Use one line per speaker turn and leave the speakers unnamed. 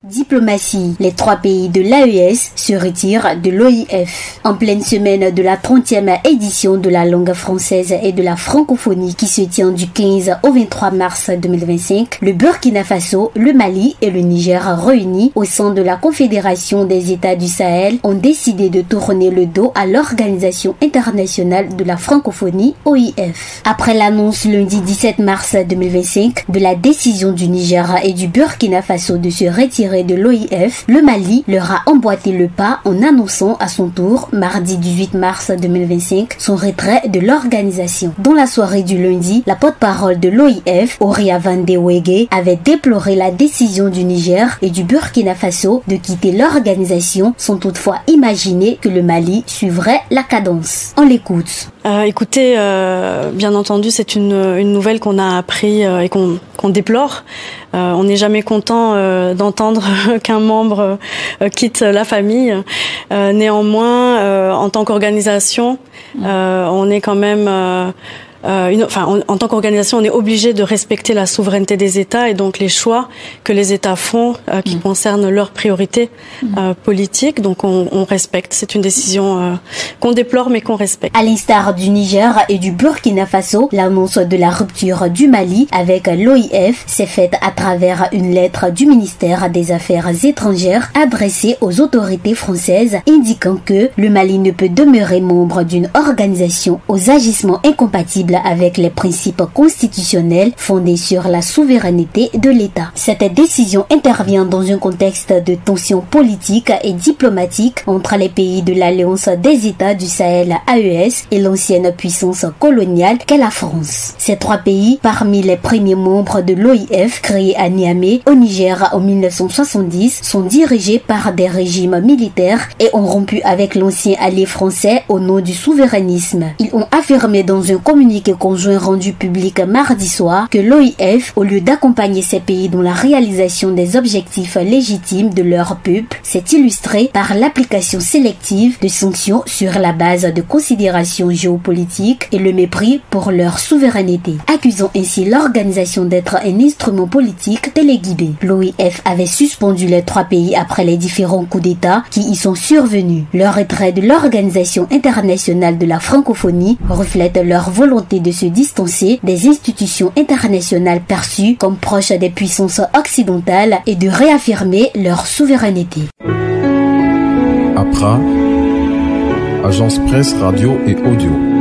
Diplomatie. Les 3 pays de l'AES se retirent de l'OIF. En pleine semaine de la 30e édition de la langue française et de la francophonie qui se tient du 15 au 23 mars 2025, le Burkina Faso, le Mali et le Niger réunis au sein de la Confédération des États du Sahel ont décidé de tourner le dos à l'Organisation internationale de la francophonie OIF. Après l'annonce lundi 17 mars 2025 de la décision du Niger et du Burkina Faso de se retirer de l'OIF, le Mali leur a emboîté le pas en annonçant à son tour, mardi 18 mars 2025, son retrait de l'organisation. Dans la soirée du lundi, la porte-parole de l'OIF, Oria Vandewege, avait déploré la décision du Niger et du Burkina Faso de quitter l'organisation sans toutefois imaginer que le Mali suivrait la cadence. On l'écoute.
Écoutez, bien entendu, c'est une nouvelle qu'on a appris et qu'on déplore. On n'est jamais content d'entendre qu'un membre quitte la famille. Néanmoins, en tant qu'organisation, on est quand même... en tant qu'organisation, on est obligé de respecter la souveraineté des États et donc les choix que les États font qui concernent leurs priorités politiques. Donc on respecte. C'est une décision qu'on déplore mais qu'on respecte.
À l'instar du Niger et du Burkina Faso, l'annonce de la rupture du Mali avec l'OIF s'est faite à travers une lettre du ministère des Affaires étrangères adressée aux autorités françaises indiquant que le Mali ne peut demeurer membre d'une organisation aux agissements incompatibles avec les principes constitutionnels fondés sur la souveraineté de l'État. Cette décision intervient dans un contexte de tensions politiques et diplomatiques entre les pays de l'Alliance des États du Sahel AES et l'ancienne puissance coloniale qu'est la France. Ces 3 pays, parmi les premiers membres de l'OIF créé à Niamey, au Niger en 1970, sont dirigés par des régimes militaires et ont rompu avec l'ancien allié français au nom du souverainisme. Ils ont affirmé dans un communiqué conjoint rendu public mardi soir que l'OIF, au lieu d'accompagner ces pays dans la réalisation des objectifs légitimes de leur peuple, s'est illustré par l'application sélective de sanctions sur la base de considérations géopolitiques et le mépris pour leur souveraineté, accusant ainsi l'organisation d'être un instrument politique téléguidé. L'OIF avait suspendu les 3 pays après les différents coups d'État qui y sont survenus. Leur retrait de l'Organisation internationale de la francophonie reflète leur volonté de se distancer des institutions internationales perçues comme proches des puissances occidentales et de réaffirmer leur souveraineté.
APRA, Agence Presse, Radio et Audio.